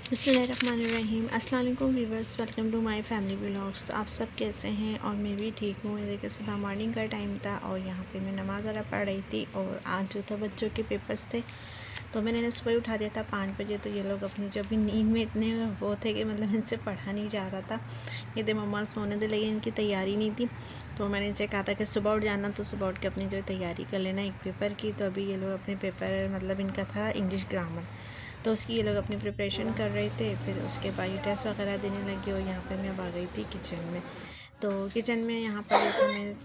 बिस्मिल्लाहिर्रहमानिर्रहीम। अस्सलाम वालेकुम viewers, welcome to my family vlogs. आप सब कैसे हैं? और मैं भी ठीक हूँ। देखिए सुबह मॉर्निंग का टाइम था और यहाँ पे मैं नमाज़ वगैरह पढ़ रही थी और आज जो था बच्चों के पेपर्स थे, तो मैंने इन्हें सुबह उठा दिया था 5 बजे। तो ये लोग अपनी जो अभी नींद में इतने वो थे कि मतलब इनसे पढ़ा नहीं जा रहा था। ये थे मम्मा सोने दे, लेकिन इनकी तैयारी नहीं थी। तो मैंने इनसे कहा था कि सुबह उठ जाना, तो सुबह उठ के अपनी जो तैयारी कर लेना एक पेपर की। तो अभी ये लोग अपने पेपर मतलब इनका था इंग्लिश ग्रामर, तो उसकी ये लोग अपनी प्रिपरेशन कर रहे थे। फिर उसके बाद ये टेस्ट वगैरह देने लगे और यहाँ पे मैं अब आ गई थी किचन में। तो किचन में यहाँ पर जो था मैं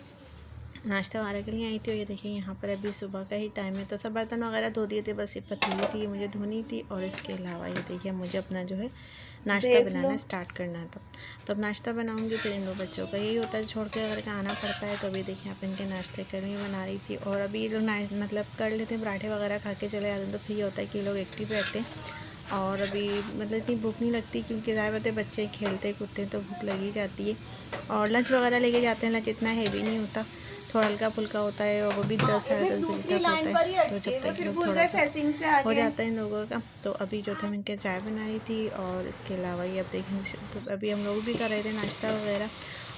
नाश्ता वगैरह के लिए आई थी। और ये देखिए यहाँ पर अभी सुबह का ही टाइम है, तो सब बर्तन वगैरह धो दिए थे, बस ये पतीली थी ये मुझे धोनी थी। और इसके अलावा ये देखिए मुझे अपना जो है नाश्ता बनाना स्टार्ट करना था। तो अब नाश्ता बनाऊंगी, फिर इन दो बच्चों का यही होता है, छोड़ के अगर आना पड़ता है। तो अभी देखिए आप इनके नाश्ते करने बना रही थी। और अभी लोग मतलब कर लेते हैं, पराठे वगैरह खा के चले जाते हैं, तो फिर ये होता है कि ये लोग एक्टिव रहते हैं। और अभी मतलब इतनी भूख नहीं लगती, क्योंकि ज़ाहिर बात है बच्चे खेलते कूदते हैं तो भूख लगी जाती है। और लंच वगैरह लेके जाते हैं, लंच इतना हैवी नहीं होता, थोड़ा हल्का फुल्का होता है। और वो भी 10 साढ़े 10 बजे तक होता है। तो जब तक लोग थोड़ा हो जाता है इन लोगों का। तो अभी जो था मैं इनके चाय बनाई थी। और इसके अलावा ये अब देखें, तो अभी हम लोग भी कर रहे थे नाश्ता वगैरह।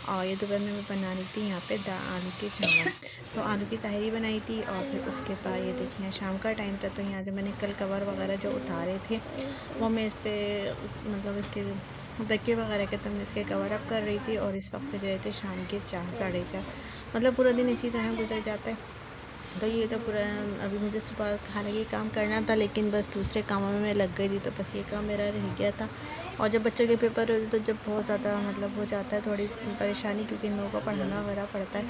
और ये दोपहर में मैं बना रही थी यहाँ पे आलू के चावल। तो आलू की तहरी बनाई थी। और फिर उसके बाद ये देखिए शाम का टाइम था, तो यहाँ जो मैंने कल कवर वगैरह जो उतारे थे वो मैं इस पर मतलब इसके तकिए वगैरह के, तो मैं इसके कवर अप कर रही थी। और इस वक्त जो थे शाम के 4 साढ़े 4, मतलब पूरा दिन इसी तरह गुजर जाता है। तो ये तो पूरा अभी मुझे सुबह खाने के काम करना था, लेकिन बस दूसरे कामों में मैं लग गई थी, तो बस ये काम मेरा रह गया था। और जब बच्चों के पेपर होते तो जब बहुत ज़्यादा मतलब हो जाता है थोड़ी परेशानी, क्योंकि इन लोगों को पढ़ाना वगैरह पड़ता है।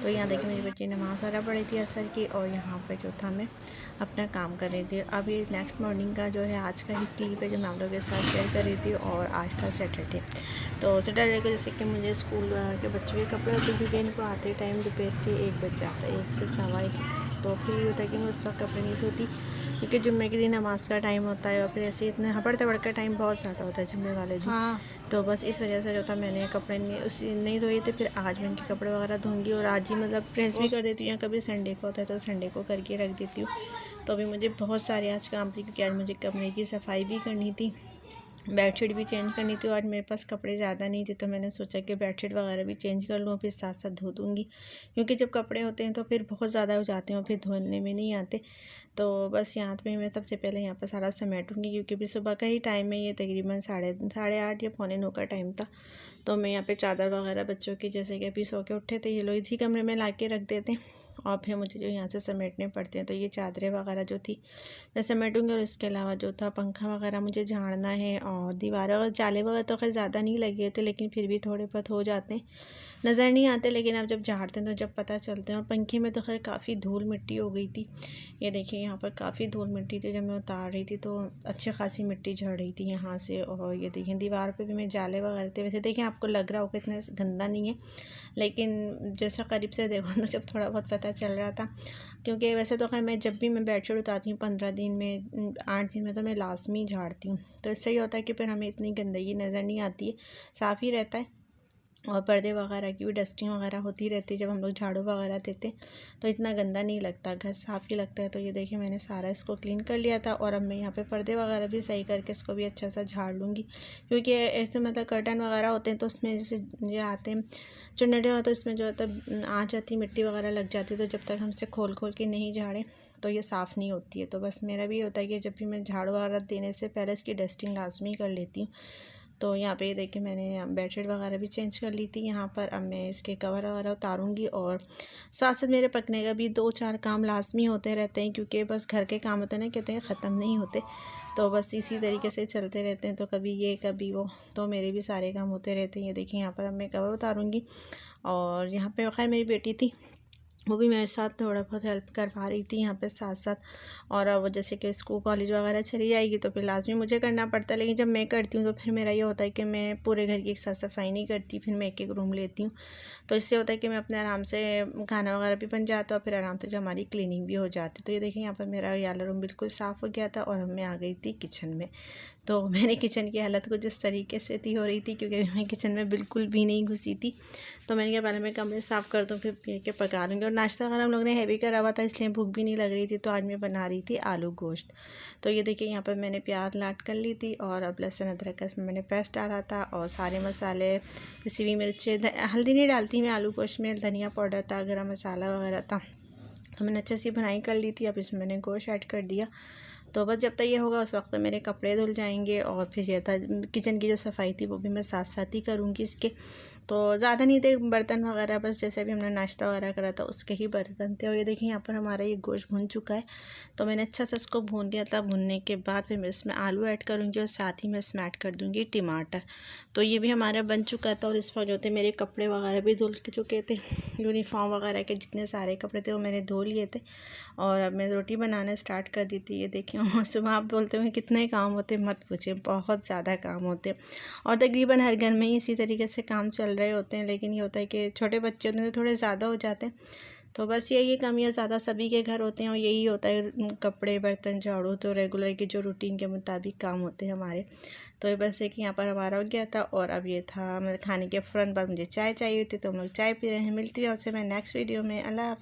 तो यहाँ देखिए मेरी बच्ची नमाज़ वगैरह पढ़ी थी असर की, और यहाँ पर जो था मैं अपना काम कर रही थी। अब ये नेक्स्ट मॉर्निंग का जो है आज का ही क्लिप है जो मैं आप लोगों के साथ शेयर कर रही थी। और आज था सैटरडे। तो सैटरडे को जैसे कि मुझे स्कूल के बच्चों के कपड़े होते हैं, क्योंकि इनको आते टाइम दोपहर के 1 बज जाता है, 1 से सवा 1। तो फिर ये होता है कि मैं उस वक्त कपड़े नहीं धोती, क्योंकि जुम्मे के दिन नमाज़ का टाइम होता है। और फिर ऐसे इतने हबड़ तबड़ का टाइम बहुत ज़्यादा होता है जुम्मे वाले दिन। तो बस इस वजह से जो था मैंने कपड़े नहीं धोए थे। फिर आज मैं इनके कपड़े वगैरह धोंगी, और आज ही मतलब प्रेस भी कर देती हूँ, या कभी संडे को होता है तो संडे को करके रख देती हूँ। तो अभी मुझे बहुत सारे आज काम थे, क्योंकि आज मुझे कमरे की सफाई भी करनी थी, बेडशीट भी चेंज करनी थी। और मेरे पास कपड़े ज़्यादा नहीं थे, तो मैंने सोचा कि बेडशीट वगैरह भी चेंज कर लूँ, फिर साथ साथ धो दूँगी। क्योंकि जब कपड़े होते हैं तो फिर बहुत ज़्यादा हो जाते हैं और फिर धोने में नहीं आते। तो बस यहाँ पे मैं सबसे पहले यहाँ पर सारा समेटूँगी, क्योंकि अभी सुबह का ही टाइम है, ये तकरीबन साढ़े 8 या पौने 9 का टाइम था। तो मैं यहाँ पे चादर वगैरह बच्चों की, जैसे कि अभी सो के उठे थे, ये लोग इसी कमरे में ला के रख देते हैं, और फिर मुझे जो यहाँ से समेटने पड़ते हैं। तो ये चादरें वगैरह जो थी मैं समेटूँगी। और इसके अलावा जो था पंखा वगैरह मुझे झाड़ना है। और दीवारों और जाले वगैरह तो खैर ज़्यादा नहीं लगे थे, लेकिन फिर भी थोड़े बहुत हो जाते हैं, नज़र नहीं आते, लेकिन अब जब झाड़ते हैं तो जब पता चलते हैं। और पंखे में तो खैर काफ़ी धूल मिट्टी हो गई थी। ये देखिए यहाँ पर काफ़ी धूल मिट्टी थी, जब मैं उतार रही थी तो अच्छी खासी मिट्टी झड़ रही थी यहाँ से। और ये देखिए दीवार पे भी मैं जाले वगैरह थे। वैसे देखिए आपको लग रहा होगा इतना गंदा नहीं है, लेकिन जैसा करीब से देखो तो जब थोड़ा बहुत पता चल रहा था। क्योंकि वैसे तो खैर मैं जब भी मैं बेडशीट उतारती हूँ 15 दिन में 8 दिन में तो मैं लाजमी झाड़ती हूँ। तो इससे ये होता है कि फिर हमें इतनी गंदगी नज़र नहीं आती है, साफ़ ही रहता है। और पर्दे वगैरह की भी डस्टिंग वगैरह होती रहती है जब हम लोग झाड़ू वगैरह देते हैं, तो इतना गंदा नहीं लगता, घर साफ़ ही लगता है। तो ये देखिए मैंने सारा इसको क्लीन कर लिया था। और अब मैं यहाँ पे पर्दे वगैरह भी सही करके इसको भी अच्छा सा झाड़ लूँगी, क्योंकि ऐसे मतलब कर्टन वगैरह होते हैं तो उसमें जैसे ये आते हैं चुन्नटे हो, तो इसमें जो है तब आ जाती मिट्टी वगैरह लग जाती है। तो जब तक हम इसे खोल के नहीं झाड़ें तो ये साफ़ नहीं होती है। तो बस मेरा भी होता है कि जब भी मैं झाड़ू वगैरह देने से पहले इसकी डस्टिंग लाजमी कर लेती हूँ। तो यहाँ पे देखिए मैंने बेडशीट वगैरह भी चेंज कर ली थी यहाँ पर। अब मैं इसके कवर वगैरह उतारूँगी, और साथ साथ मेरे पकने का भी 2-4 काम लाजमी होते रहते हैं, क्योंकि बस घर के काम होते हैं ना, कहते हैं ख़त्म नहीं होते। तो बस इसी तरीके से चलते रहते हैं, तो कभी ये कभी वो, तो मेरे भी सारे काम होते रहते हैं। ये देखिए यहाँ पर अब मैं कवर उतारूँगी। और यहाँ पे खैर मेरी बेटी थी, वो भी मेरे साथ थोड़ा बहुत हेल्प करवा रही थी यहाँ पे साथ साथ। और अब जैसे कि स्कूल कॉलेज वगैरह चली जाएगी तो फिर लाजमी मुझे करना पड़ता है, लेकिन जब मैं करती हूँ तो फिर मेरा ये होता है कि मैं पूरे घर की एक साथ सफाई नहीं करती, फिर मैं एक एक रूम लेती हूँ। तो इससे होता है कि मैं अपने आराम से खाना वगैरह भी बन जाता है, और फिर आराम से जो हमारी क्लीनिंग भी हो जाती है। तो ये देखिए यहाँ पर मेरा ये वाला रूम बिल्कुल साफ़ हो गया था, और मैं आ गई थी किचन में। तो मैंने किचन की हालत कुछ इस तरीके से थी हो रही थी, क्योंकि मैं किचन में बिल्कुल भी नहीं घुसी थी। तो मैंने कहा पहले मैं कमरे साफ़ कर दूँ, फिर के पका लूँगी। और नाश्ता वगैरह हम लोग ने हैवी करा हुआ था, इसलिए भूख भी नहीं लग रही थी। तो आज मैं बना रही थी आलू गोश्त। तो ये देखिए यहाँ पर मैंने प्याज लाट कर ली थी और अब लहसुन अदरक का इसमें मैंने पेस्ट डाला था और सारे मसाले, पिसी हुई मिर्चें, हल्दी नहीं डालती मैं आलू गोश्त में, धनिया पाउडर था, गरम मसाला वगैरह था। तो मैंने अच्छे से बनाई कर ली थी। अब इसमें मैंने गोश्त ऐड कर दिया। तो बस जब तक ये होगा उस वक्त मेरे कपड़े धुल जाएंगे और फिर ये था किचन की जो सफाई थी वो भी मैं साथ साथ ही करूँगी इसके। तो ज़्यादा नहीं थे बर्तन वगैरह, बस जैसे भी हमने नाश्ता वगैरह करा था उसके ही बर्तन थे। और ये देखिए यहाँ पर हमारा ये गोश्त भुन चुका है। तो मैंने अच्छा से इसको भून लिया था। भूनने के बाद फिर मैं इसमें आलू ऐड करूँगी और साथ ही मैं इसमें ऐड कर दूँगी टमाटर। तो ये भी हमारा बन चुका था और इस पर जो थे मेरे कपड़े वगैरह भी धुल चुके थे। यूनिफॉर्म वगैरह के जितने सारे कपड़े थे वो मैंने धो लिए थे। और अब मैं रोटी बनाना स्टार्ट कर दी थी। ये देखिए सुबह आप बोलते हो कितने काम होते, मत पूछे, बहुत ज़्यादा काम होते। और तकरीबन हर घर में ही इसी तरीके से काम चल रहे होते हैं। लेकिन ये होता है कि छोटे बच्चे होते हैं तो थोड़े ज़्यादा हो जाते हैं। तो बस यही कमियाँ ज़्यादा सभी के घर होते हैं और यही होता है, कपड़े बर्तन झाड़ू तो रेगुलर के जो रूटीन के मुताबिक काम होते हैं हमारे। तो ये बस है कि यहाँ पर हमारा हो गया था। और अब ये था मैं खाने के फ़ौरन बाद मुझे चाय चाहिए थी, तो हम लोग चाय पी रहे हैं। मिलती है उससे मैं नेक्स्ट वीडियो में। अल्लाह हाफ़िज़।